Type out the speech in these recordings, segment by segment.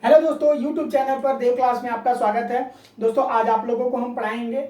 Hello दोस्तों, YouTube channel पर देव class में आपका स्वागत है। दोस्तों आज आप लोगों को हम पढ़ाएंगे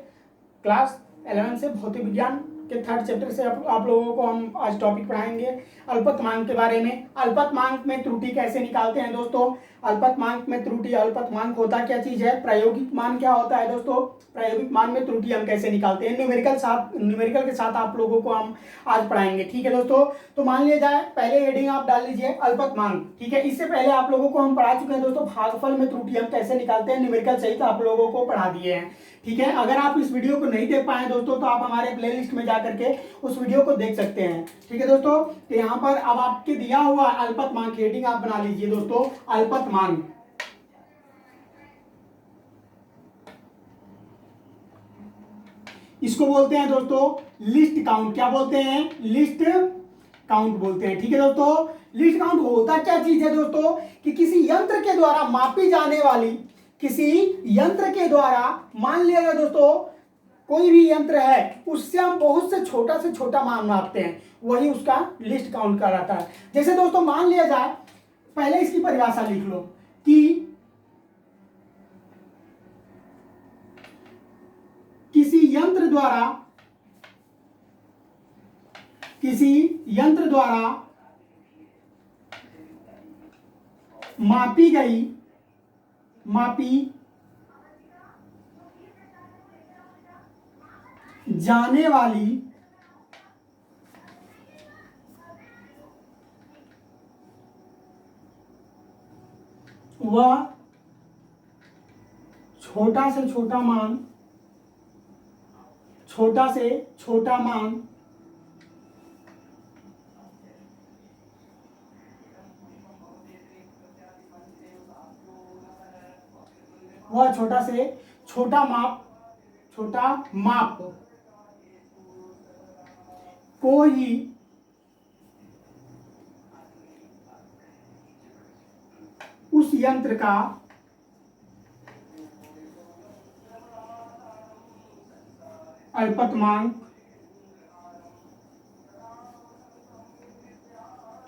क्लास 11 से भौतिक विज्ञान के थर्ड चैप्टर से आप लोगों को हम आज टॉपिक पढ़ाएंगे अल्पतमांक के बारे में। अल्पतमांक में त्रुटि कैसे निकालते हैं दोस्तों। अल्पतमांक में त्रुटि, अल्पतमांक होता क्या चीज है, प्रायोगिक मान क्या होता है दोस्तों, प्रायोगिक मान में त्रुटि हम कैसे निकालते हैं, न्यूमेरिकल के साथ आप लोगों को हम आज पढ़ाएंगे। ठीक है दोस्तों, तो मान लिया जाए, पहले हेडिंग आप डाल लीजिए अल्पतमांक। ठीक है, इससे पहले आप लोगों को हम पढ़ा चुके हैं दोस्तों भागफल में त्रुटि हम कैसे निकालते हैं, न्यूमेरिकल सहित आप लोगों को पढ़ा दिए हैं। ठीक है, अगर आप इस वीडियो को नहीं देख पाए दोस्तों तो आप हमारे प्लेलिस्ट में जाकर के उस वीडियो को देख सकते हैं। ठीक है दोस्तों, तो यहाँ पर अब आपके दिया हुआ अल्पतमांक हेडिंग आप बना लीजिए दोस्तों, अल्पतमांक। इसको बोलते हैं दोस्तों लिस्ट काउंट। क्या बोलते हैं? लिस्ट काउंट बोलते हैं। ठीक है दोस्तों, लिस्ट काउंट होता क्या चीज है दोस्तों कि किसी यंत्र के द्वारा मापी जाने वाली, किसी यंत्र के द्वारा, मान लिया गया दोस्तों कोई भी यंत्र है उससे हम बहुत से छोटा मान मापते हैं, वही उसका लिस्ट काउंट कहलाता है। जैसे दोस्तों मान लिया जाए, पहले इसकी परिभाषा लिख लो कि किसी यंत्र द्वारा मापी जाने वाली वह छोटा से छोटा मान वह छोटा माप को ही उस यंत्र का अल्पतमांक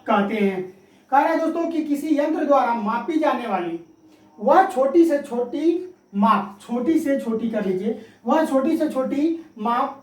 कहते हैं। कह रहे हैं दोस्तों कि किसी यंत्र द्वारा मापी जाने वाली वह छोटी से छोटी माप, छोटी से छोटी कर लीजिए, वह छोटी से छोटी माप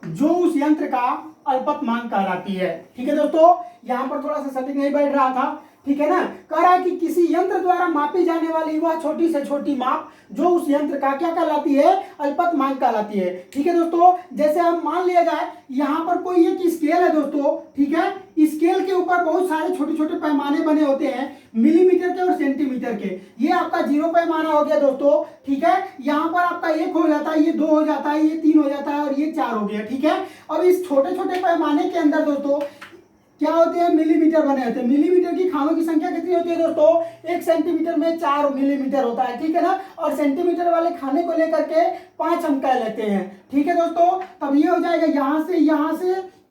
जो उस यंत्र का अल्पतमांक कहलाती है। ठीक है दोस्तों, यहां पर थोड़ा सा सटीक नहीं बैठ रहा था। ठीक है ना, कह रहा है कि किसी यंत्र द्वारा मापी जाने वाली वह छोटी से छोटी माप जो उस यंत्र का क्या कहलाती है, अल्पतमांक कहलाती है। ठीक है दोस्तों, जैसे हम मान लिया जाए यहां पर कोई एक स्केल है दोस्तों। ठीक है, स्केल के ऊपर बहुत सारे छोटे छोटे पैमाने बने होते हैं, मिलीमीटर के और सेंटीमीटर के। ये आपका 0 पैमाना हो गया दोस्तों। ठीक है, यहाँ पर आपका 1 हो जाता है, ये 2 हो जाता है, ये 3 हो जाता है और ये 4 हो गया। ठीक है, अब इस छोटे छोटे पैमाने के अंदर दोस्तों क्या होते हैं, मिलीमीटर बने होते हैं। मिलीमीटर की खानों की संख्या कितनी होती है दोस्तों, 1 सेंटीमीटर में 4 मिलीमीटर होता है। ठीक है ना, और सेंटीमीटर वाले खाने को लेकर के 5 हम कह लेते हैं। ठीक है दोस्तों, तब ये हो जाएगा यहाँ से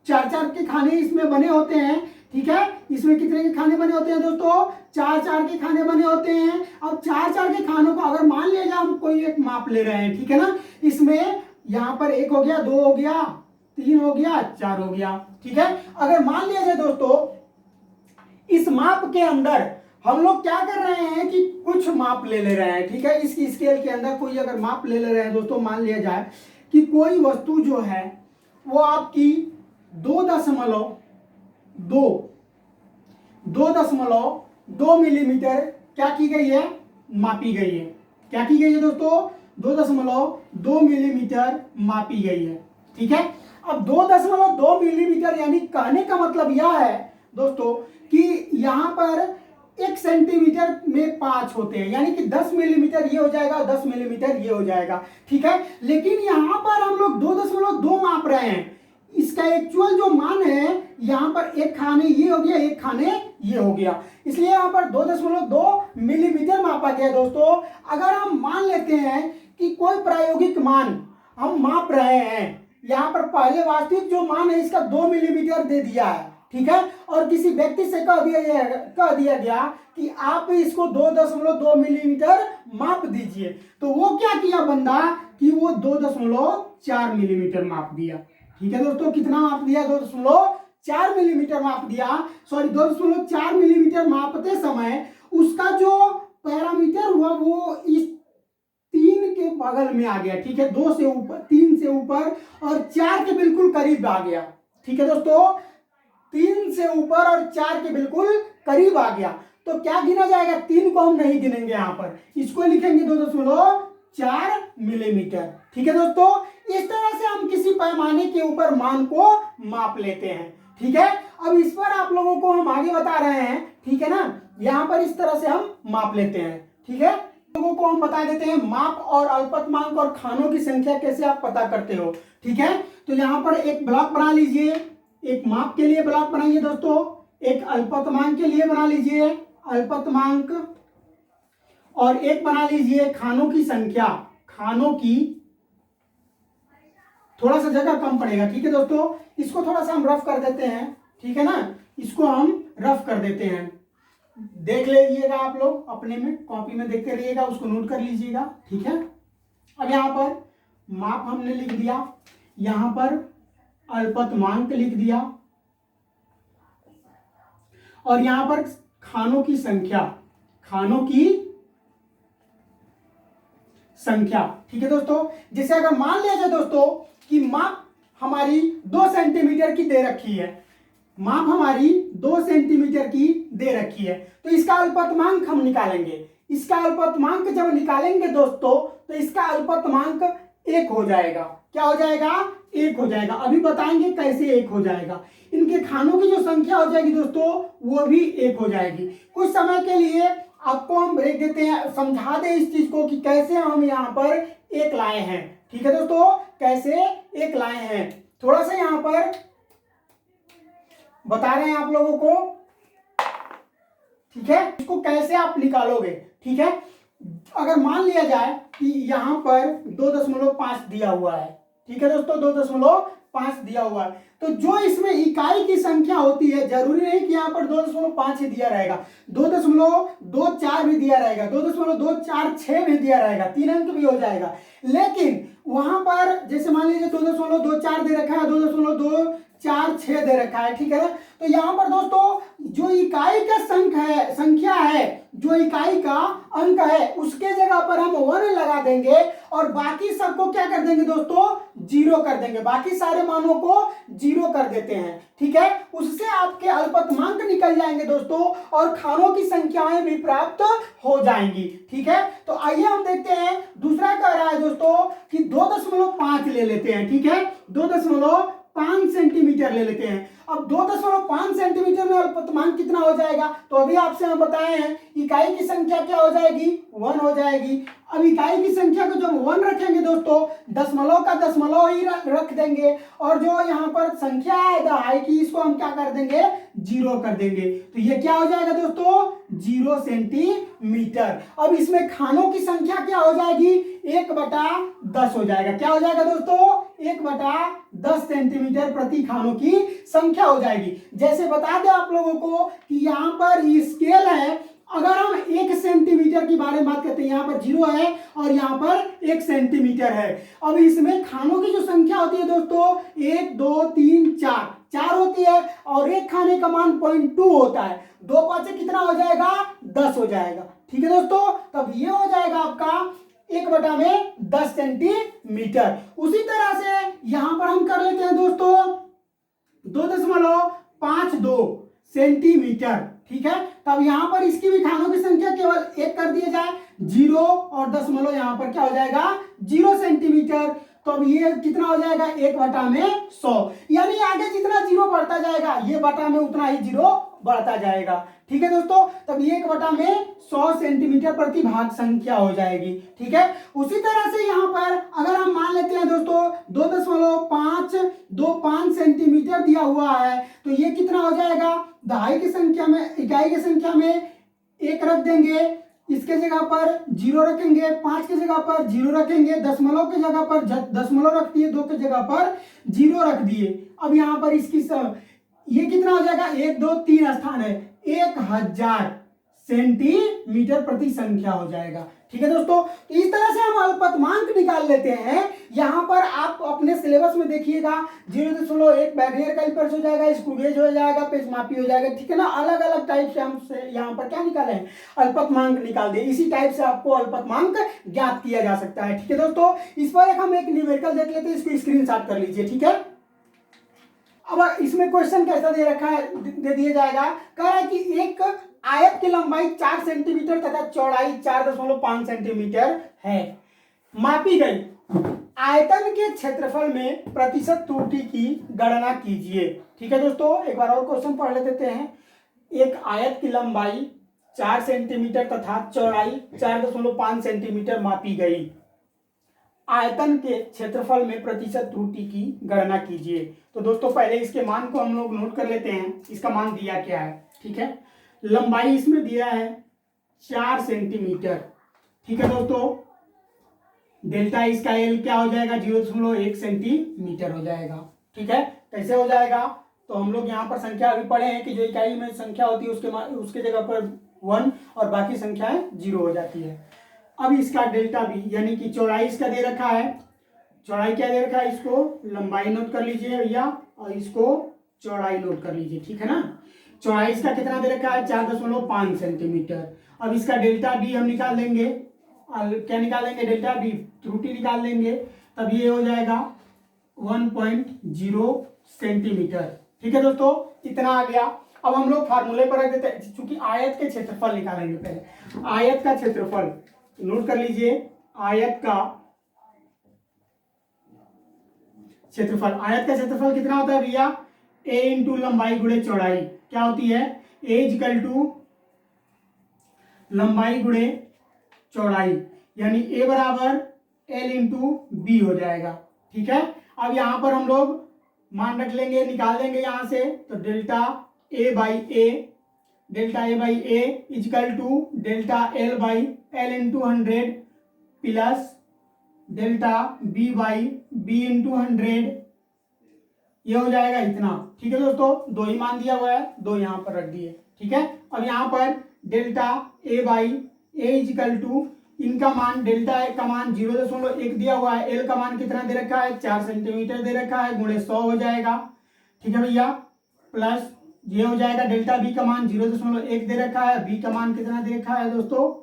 4 के खाने इसमें बने होते हैं। ठीक है, इसमें कितने के खाने बने होते हैं दोस्तों, 4 के खाने बने होते हैं। अब 4 के खानों को अगर मान लिया जाए हम कोई एक माप ले रहे हैं, ठीक है ना, इसमें यहाँ पर 1 हो गया, 2 हो गया, 3 हो गया, 4 हो गया। ठीक है, अगर मान लिया जाए दोस्तों इस माप के अंदर हम लोग क्या कर रहे हैं कि कुछ माप ले ले रहे हैं। ठीक है, इस स्केल के अंदर कोई अगर माप ले ले रहे हैं दोस्तों, मान लिया जाए कि कोई वस्तु जो है वो आपकी 2.2 मिलीमीटर क्या की गई है, मापी गई है। क्या की गई है दोस्तों, 2.2 मिलीमीटर मापी गई है। ठीक है, अब 2.2 मिलीमीटर यानी कहने का मतलब यह है दोस्तों कि यहां पर 1 सेंटीमीटर में 5 होते हैं, यानी कि 10 मिलीमीटर ये हो जाएगा, 10 मिलीमीटर ये हो जाएगा। ठीक है, लेकिन यहां पर हम लोग 2.2 माप रहे हैं, इसका एक्चुअल जो मान है यहां पर 1 खाने ये हो गया, 1 खाने ये हो गया, इसलिए यहां पर 2.2 मिलीमीटर मापा गया दोस्तों। अगर हम मान लेते हैं कि कोई प्रायोगिक मान हम माप रहे हैं, यहाँ पर पहले वास्तविक जो मान है इसका 2 मिलीमीटर दे दिया है, ठीक है, और किसी व्यक्ति से कह दिया गया कि आप इसको 2.2 मिलीमीटर माप दीजिए, तो वो क्या किया बंदा कि वो 2.4 मिलीमीटर माप दिया। ठीक है दोस्तों, कितना माप दिया? 2.4 मिलीमीटर माप दिया। सॉरी, 2.4 मिलीमीटर मापते समय उसका जो पैरामीटर हुआ वो इस 3 के बगल में आ गया। ठीक है, 2 से ऊपर, 3 से ऊपर और 4 के बिल्कुल करीब आ गया। ठीक है दोस्तों, 3 से ऊपर और 4 के बिल्कुल करीब आ गया। तो क्या गिना जाएगा? 3 को हम नहीं गिनेंगे, यहां पर इसको लिखेंगे 2.4 मिलीमीटर। ठीक है दोस्तों, इस तरह से हम किसी पैमाने के ऊपर मान को माप लेते हैं। ठीक है, अब इस पर आप लोगों को हम आगे बता रहे हैं। ठीक है ना, यहां पर इस तरह से हम माप लेते हैं। ठीक है, लोगों को हम बता देते हैं माप और अल्पतमांक और खानों की संख्या कैसे आप पता करते हो। ठीक है, तो यहां पर एक ब्लॉक बना लीजिए, एक माप के लिए ब्लॉक बनाइए दोस्तों, एक अल्पतमांक के लिए बना लीजिए अल्पतमांक, और एक बना लीजिए खानों की संख्या, खानों की। थोड़ा सा जगह कम पड़ेगा। ठीक है दोस्तों, इसको थोड़ा सा हम रफ कर देते हैं। ठीक है ना, इसको हम रफ कर देते हैं। देख लीजिएगा आप लोग, अपने में कॉपी में देखते रहिएगा, उसको नोट कर लीजिएगा। ठीक है, अब यहां पर माप हमने लिख दिया, यहां पर अल्पतमांक लिख दिया, और यहां पर खानों की संख्या, खानों की संख्या। ठीक है दोस्तों, जैसे अगर मान लिया जाए दोस्तों कि माप हमारी 2 सेंटीमीटर की दे रखी है, माप हमारी 2 सेंटीमीटर की दे रखी है, तो इसका अल्पतमांक हम निकालेंगे। इसका अल्पतमांक जब निकालेंगे दोस्तों, तो इसका अल्पतमांक 1 हो जाएगा। क्या हो जाएगा? 1 हो जाएगा। अभी बताएंगे कैसे 1 हो जाएगा। इनके खानों की जो संख्या हो जाएगी दोस्तों, वो भी 1 हो जाएगी। कुछ समय के लिए आपको हम ब्रेक देते हैं, समझा दें इस चीज को कि कैसे हम यहाँ पर 1 लाए हैं। ठीक है दोस्तों, कैसे 1 लाए हैं, थोड़ा सा यहाँ पर बता रहे हैं आप लोगों को। ठीक है, इसको कैसे आप निकालोगे। ठीक है, अगर मान लिया जाए कि यहां पर 2.5 दिया हुआ है। ठीक है दोस्तों, 2.5 दिया हुआ है, तो जो इसमें इकाई की संख्या होती है, जरूरी नहीं कि यहाँ पर 2.5 ही दिया रहेगा, 2.24 भी दिया रहेगा, 2.246 भी दिया रहेगा, 3 अंक भी हो जाएगा। लेकिन वहां पर जैसे मान लीजिए 2.24 दे रखा है, 2.246 दे रखा है। ठीक है ना, तो यहाँ पर दोस्तों जो इकाई का संख्या है, जो इकाई का अंक है, उसके जगह पर हम 1 लगा देंगे और बाकी सबको क्या कर देंगे दोस्तों? 0 कर देंगे। बाकी सारे मानों को 0 कर देते हैं। ठीक है, उससे आपके अल्पतमांक निकल जाएंगे दोस्तों, और खानों की संख्याएं भी प्राप्त हो जाएंगी। ठीक है, तो आइए हम देखते हैं। दूसरा कह रहा है दोस्तों कि 2.5 ले लेते हैं। ठीक है, 2.5 सेंटीमीटर ले लेते हैं। अब 2.5 सेंटीमीटर में अल्पतमांक कितना हो जाएगा? तो अभी आपसे हम बताए हैं, इकाई की संख्या क्या हो जाएगी? 1 हो जाएगी। अब इकाई की संख्या को जब 1 रखेंगे दोस्तों, दशमलव का दशमलव ही रख देंगे, और जो यहाँ पर संख्या है दहाई की, इसको हम क्या कर देंगे? 0 कर देंगे। तो ये क्या हो जाएगा दोस्तों? 0 सेंटीमीटर। अब इसमें खानों की संख्या क्या हो जाएगी? 1/10 हो जाएगा। क्या हो जाएगा दोस्तों? 1/10 सेंटीमीटर प्रति खानों की संख्या हो जाएगी। जैसे बता दें आप लोगों को कि यहाँ पर स्केल है, अगर हम 1 सेंटीमीटर की बारे में बात करते हैं, यहाँ पर 0 है और यहाँ पर 1 सेंटीमीटर है। अब इसमें खानों की जो संख्या होती है दोस्तों, 1 2 3 4 होती है, और एक खाने का मान 0.2 होता है। 2 5 कितना हो जाएगा? 10 हो जाएगा। ठीक है दोस्तों, तब ये हो जाएगा आपका 1/10 सेंटीमीटर। उसी तरह से यहां पर हम कर लेते हैं दोस्तों 2.52 सेंटीमीटर। ठीक है, तब यहां पर इसकी भी खानों की संख्या केवल 1 कर दिया जाए, 0 और दशमलव यहां पर क्या हो जाएगा? 0 सेंटीमीटर। तो अब ये कितना हो जाएगा? 1/100, यानी आगे जितना 0 बढ़ता जाएगा, ये बटा में उतना ही 0 बढ़ता जाएगा। ठीक है दोस्तों, तब 1/100 सेंटीमीटर प्रति भाग संख्या हो जाएगी। ठीक है, उसी तरह से यहाँ पर अगर हम मान लेते हैं दोस्तों 2.525 सेंटीमीटर दिया हुआ है, तो ये कितना हो जाएगा? दहाई की संख्या में, इकाई की संख्या में 1 रख देंगे, इसके जगह पर 0 रखेंगे, 5 की जगह पर 0 रखेंगे, दशमलव की जगह पर दशमलव रख दिए, 2 की जगह पर 0 रख दिए। अब यहाँ पर इसकी ये कितना हो जाएगा, 1 2 3 स्थान है, 1000 सेंटीमीटर प्रति संख्या हो जाएगा। ठीक है दोस्तों, तो इस तरह से हम अल्पतमांक निकाल लेते हैं। यहाँ पर आप अपने सिलेबस में देखिएगा 0.1 बैरियर कैलिपर्स हो जाएगा, स्क्रू गेज हो जाएगा, पेच मापी हो जाएगा। ठीक है ना, अलग अलग टाइप से हम यहाँ पर क्या निकाले हैं, अल्पतमांक निकाल दिए। इसी टाइप से आपको अल्पतमांक ज्ञात किया जा सकता है। ठीक है दोस्तों, इस पर हम एक न्यूमेरिकल देख लेते हैं, इसको स्क्रीनशॉट कर लीजिए। ठीक है, अब इसमें क्वेश्चन कैसा दे रखा है, दे दिया जाएगा, कह रहा है कि एक आयत की लंबाई 4 सेंटीमीटर तथा चौड़ाई 4.5 सेंटीमीटर है, मापी गई आयतन के क्षेत्रफल में प्रतिशत त्रुटि की गणना कीजिए। ठीक है दोस्तों, एक बार और क्वेश्चन पढ़ लेते हैं। एक आयत की लंबाई 4 सेंटीमीटर तथा चौड़ाई 4.5 सेंटीमीटर मापी गई, आयतन के क्षेत्रफल में प्रतिशत त्रुटि की गणना कीजिए। तो दोस्तों पहले इसके मान को हम लोग नोट कर लेते हैं, इसका मान दिया क्या है। ठीक है, लंबाई इसमें दिया है 4 सेंटीमीटर। ठीक है दोस्तों, डेल्टा इसका एल क्या हो जाएगा, 0.1 सेंटीमीटर हो जाएगा। ठीक है, कैसे हो जाएगा, तो हम लोग यहाँ पर संख्या अभी पढ़े हैं कि जो इकाई में संख्या होती है उसके जगह पर 1 और बाकी संख्याएं 0 हो जाती है। अब इसका डेल्टा भी यानी कि चौड़ाई इसका दे रखा है, चौड़ाई क्या दे रखा है, इसको लंबाई नोट कर लीजिए भैया और इसको चौड़ाई नोट कर लीजिए। ठीक है ना, चौड़ाई इसका कितना दे रखा है, 4.5 सेंटीमीटर। अब इसका डेल्टा बी हम निकाल लेंगे, क्या निकालेंगे, डेल्टा बी त्रुटि निकाल लेंगे, तब ये हो जाएगा 1.0 सेंटीमीटर। ठीक है दोस्तों, इतना आ गया। अब हम लोग फार्मूले पर रख देते हैं, चूंकि आयत के क्षेत्रफल निकालेंगे। पहले आयत का क्षेत्रफल नोट कर लीजिए, आयत का क्षेत्रफल, आयत का क्षेत्रफल कितना होता है भैया, a इंटू लंबाई गुणे चौड़ाई क्या होती है, a इक्वल टू लंबाई गुणे चौड़ाई, यानी a बराबर l इंटू बी हो जाएगा। ठीक है, अब यहां पर हम लोग मान रख लेंगे, निकाल देंगे यहां से, तो delta a by A, delta a by A equal to delta l by L into 100 plus delta b by B into 100, ये हो जाएगा इतना। ठीक है दोस्तों, दो ही मान दिया हुआ है, दो यहां पर रख दिए। ठीक है, अब यहां पर delta a by A equal to इनका मान, डेल्टा ए का मान 0.1 दिया हुआ है, एल का मान कितना दे रखा है, 4 सेंटीमीटर दे रखा है, गुणे 100 हो जाएगा। ठीक है भैया, प्लस ये हो जाएगा डेल्टा बी का मान 0.1 दे रखा है, बी का मान कितना दे रखा है दोस्तों,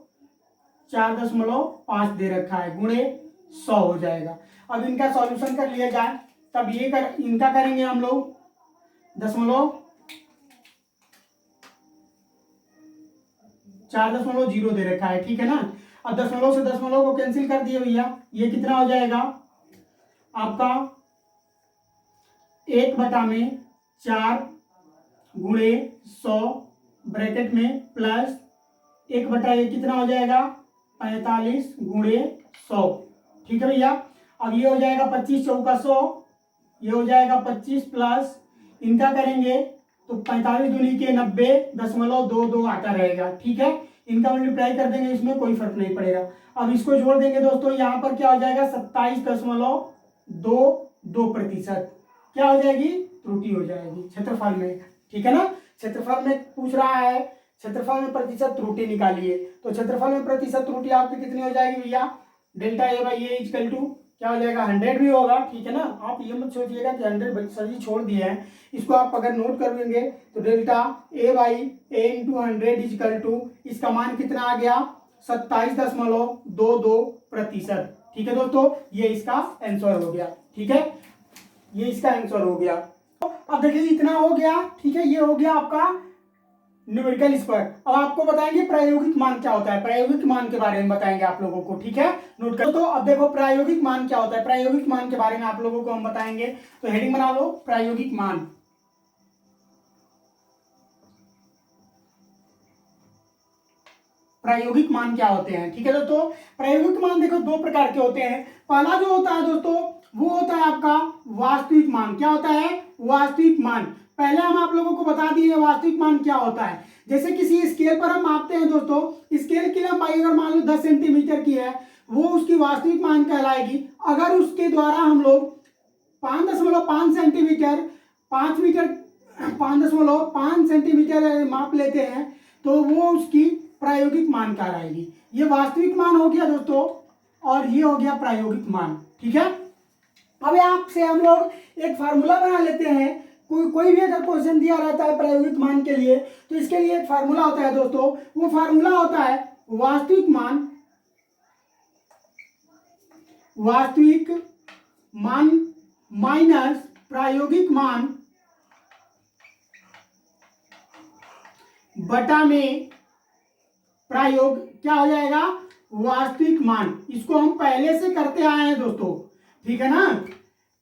4.5 दे रखा है, गुणे 100 हो जाएगा। अब इनका सॉल्यूशन कर लिया जाए, तब ये इनका करेंगे हम लोग 4.0 दे रखा है। ठीक है ना, अब दशमलव से दशमलव को कैंसिल कर दिए भैया, ये कितना हो जाएगा आपका 1/4 गुणे 100 ब्रैकेट में प्लस 1/1 कितना हो जाएगा 45 गुणे 100। ठीक है भैया, अब ये हो जाएगा 25 चौका 100, ये हो जाएगा 25 प्लस इनका करेंगे तो 45 दूनी के 90.22 आता रहेगा। ठीक है, इनका मल्टीप्लाई कर देंगे, इसमें कोई फर्क नहीं पड़ेगा। अब इसको जोड़ देंगे दोस्तों, यहाँ पर क्या हो जाएगा 27.22% क्या हो जाएगी, त्रुटि हो जाएगी क्षेत्रफल में। ठीक है ना, क्षेत्रफल में पूछ रहा है, क्षेत्रफल में प्रतिशत त्रुटि निकालिए, तो क्षेत्रफल में प्रतिशत त्रुटि आपकी कितनी हो जाएगी भैया, delta A by A equal to क्या हो जाएगा 100 भी होगा। ठीक है ना, आप ये मत सोचिएगा कि 100 सभी छोड़ दिए हैं, इसको आप अगर नोट कर लेंगे तो delta A by A into 100 equal to इसका मान कितना आ गया 27.22%। ठीक है दोस्तों, ये इसका आंसर हो गया। ठीक है, ये इसका आंसर हो गया। अब देखिए इतना हो गया। ठीक है, ये हो गया आपका न्यूमेरिकल इस पर। अब आपको बताएंगे प्रायोगिक मान क्या होता है, प्रायोगिक मान के बारे में बताएंगे आप लोगों को। ठीक है, नोट करो। तो अब देखो प्रायोगिक मान क्या होता है, प्रायोगिक मान के बारे में आप लोगों को हम बताएंगे। तो हेडिंग बना लो, प्रायोगिक मान। प्रायोगिक मान क्या होते हैं। ठीक है दोस्तों, प्रायोगिक मान देखो दो प्रकार के होते हैं। पहला जो होता है दोस्तों वो होता है आपका वास्तविक मान। क्या होता है, वास्तविक मान। पहले हम आप लोगों को बता दिए वास्तविक मान क्या होता है। जैसे किसी स्केल पर हम मापते हैं दोस्तों, स्केल की लंबाई अगर मान लो 10 सेंटीमीटर की है, वो उसकी वास्तविक मान कहलाएगी। अगर उसके द्वारा हम लोग 5.5 सेंटीमीटर 5 मीटर 5.5 सेंटीमीटर माप लेते हैं तो वो उसकी प्रायोगिक मान कहलाएगी। ये वास्तविक मान हो गया दोस्तों और ये हो गया प्रायोगिक मान। ठीक है, अब यहाँ से हम लोग एक फार्मूला बना लेते हैं। कोई भी अगर क्वेश्चन दिया रहता है प्रायोगिक मान के लिए तो इसके लिए एक फार्मूला होता है दोस्तों। वो फार्मूला होता है वास्तविक मान माइनस प्रायोगिक मान बटा में प्रायोग क्या हो जाएगा, वास्तविक मान। इसको हम पहले से करते आए हैं दोस्तों, ठीक है ना,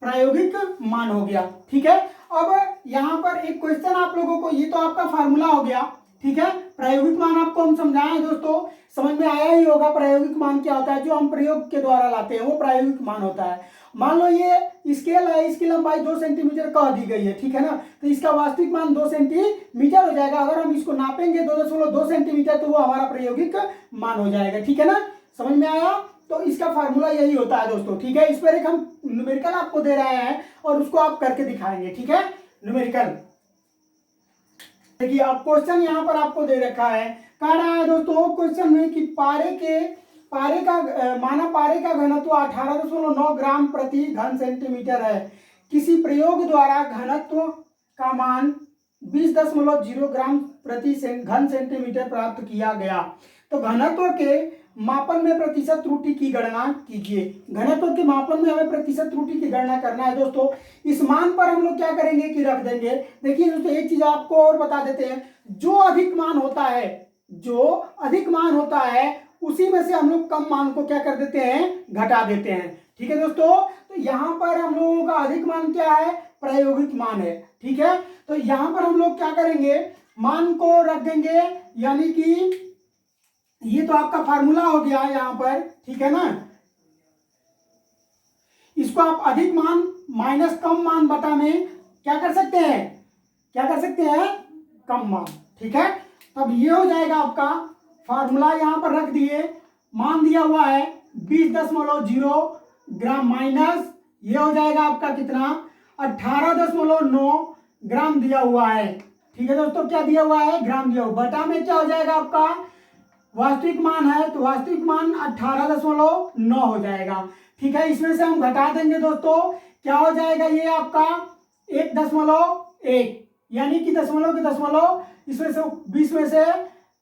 प्रायोगिक मान हो गया। ठीक है, अब यहां पर एक क्वेश्चन आप लोगों को, ये तो आपका फार्मूला हो गया। ठीक है, प्रायोगिक मान आपको हम समझाए हैं दोस्तों, समझ में आया ही होगा प्रायोगिक मान क्या होता है। जो हम प्रयोग के द्वारा लाते हैं वो प्रायोगिक मान होता है। मान लो ये स्केल है, इसकी लंबाई 2 सेंटीमीटर कह दी गई है, ठीक है ना, तो इसका वास्तविक मान 2 सेंटीमीटर हो जाएगा। अगर हम इसको नापेंगे 2.2 सेंटीमीटर तो वो हमारा प्रायोगिक मान हो जाएगा। ठीक है ना, समझ में आया। तो इसका फार्मूला यही होता है दोस्तों। ठीक है, इस पर एक हम न्यूमेरिकल आपको दे रहे हैं और उसको आप करके दिखाएंगे। ठीक है, न्यूमेरिकल देखिए, अब क्वेश्चन यहाँ पर आपको दे रखा है, कह रहा है दोस्तों क्वेश्चन में कि पारे का घनत्व 18.9 ग्राम प्रति घन सेंटीमीटर है। किसी प्रयोग द्वारा घनत्व का मान 20.0 ग्राम प्रति घन सेंटीमीटर प्राप्त किया गया। तो घनत्व के मापन में प्रतिशत त्रुटि की गणना कीजिए। घनत्व के मापन में हमें प्रतिशत त्रुटि की गणना करना है दोस्तों। इस मान पर हम लोग क्या करेंगे कि रख देंगे। देखिए दोस्तों, एक चीज आपको और बता देते हैं, जो अधिक मान होता है उसी में से हम लोग कम मान को क्या कर देते हैं, घटा देते हैं। ठीक है दोस्तों, तो यहाँ पर हम लोगों का अधिक मान क्या है, प्रायोगिक मान है। ठीक है, तो यहाँ पर हम लोग क्या करेंगे, मान को रख देंगे, यानी कि ये तो आपका फार्मूला हो गया यहाँ पर। ठीक है ना, इसको आप अधिक मान माइनस कम मान बटा में क्या कर सकते हैं, कम मान। ठीक है, तब ये हो जाएगा आपका फार्मूला, यहाँ पर रख दिए, मान दिया हुआ है 20.0 ग्राम माइनस ये हो जाएगा आपका कितना, 18.9 ग्राम दिया हुआ है। ठीक है दोस्तों, क्या दिया हुआ है, ग्राम दिया हुआ, बटा में क्या हो जाएगा आपका वास्तविक मान है, तो वास्तविक मान 18.9 हो जाएगा। ठीक है, इसमें से हम घटा देंगे दोस्तों, क्या हो जाएगा, ये आपका 1.1, यानी कि दशमलव के दशमलव, इसमें से 20 में से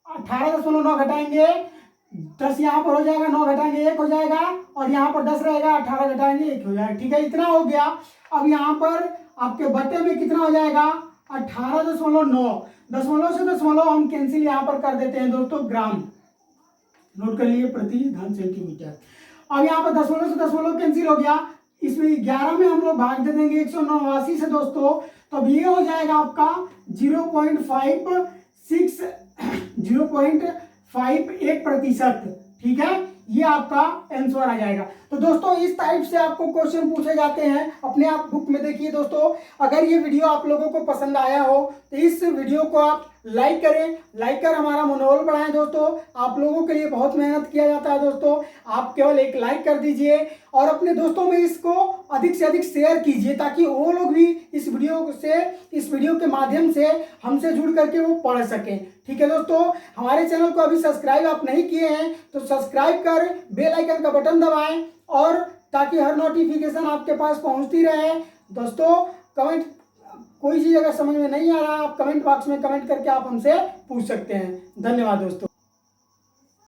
18.9 घटाएंगे, 10 यहाँ पर हो जाएगा, 9 घटाएंगे 1 हो जाएगा, और यहाँ पर 10 रहेगा, 18 घटाएंगे 1 हो जाएगा। ठीक है, इतना हो गया। अब यहाँ पर आपके बटे में कितना हो जाएगा, 18.9, दशमलव से दशमलव हम कैंसिल यहाँ पर कर देते हैं दोस्तों, ग्राम नोट कर लिए प्रति घन सेंटीमीटर। अब यहाँ पर दशमलव से दशमलव कैंसिल हो गया, इसमें 11 में हम लोग भाग दे देंगे 189 से दोस्तों, तो अब ये हो जाएगा आपका 0.51%। ठीक है, ये आपका आंसर आ जाएगा। तो दोस्तों, इस टाइप से आपको क्वेश्चन पूछे जाते हैं, अपने आप बुक में देखिए दोस्तों। अगर ये वीडियो आप लोगों को पसंद आया हो तो इस वीडियो को आप लाइक करें, लाइक कर हमारा मनोबल बढ़ाएं दोस्तों। आप लोगों के लिए बहुत मेहनत किया जाता है दोस्तों, आप केवल एक लाइक कर दीजिए और अपने दोस्तों में इसको अधिक से अधिक शेयर कीजिए, ताकि वो लोग भी इस वीडियो के माध्यम से हमसे जुड़ करके वो पढ़ सकें। ठीक है दोस्तों, हमारे चैनल को अभी सब्सक्राइब आप नहीं किए हैं तो सब्सक्राइब कर बेल आइकन का बटन दबाएं, और ताकि हर नोटिफिकेशन आपके पास पहुंचती रहे। दोस्तों, कमेंट, कोई चीज़ अगर समझ में नहीं आ रहा, आप कमेंट बॉक्स में कमेंट करके आप हमसे पूछ सकते हैं। धन्यवाद दोस्तों।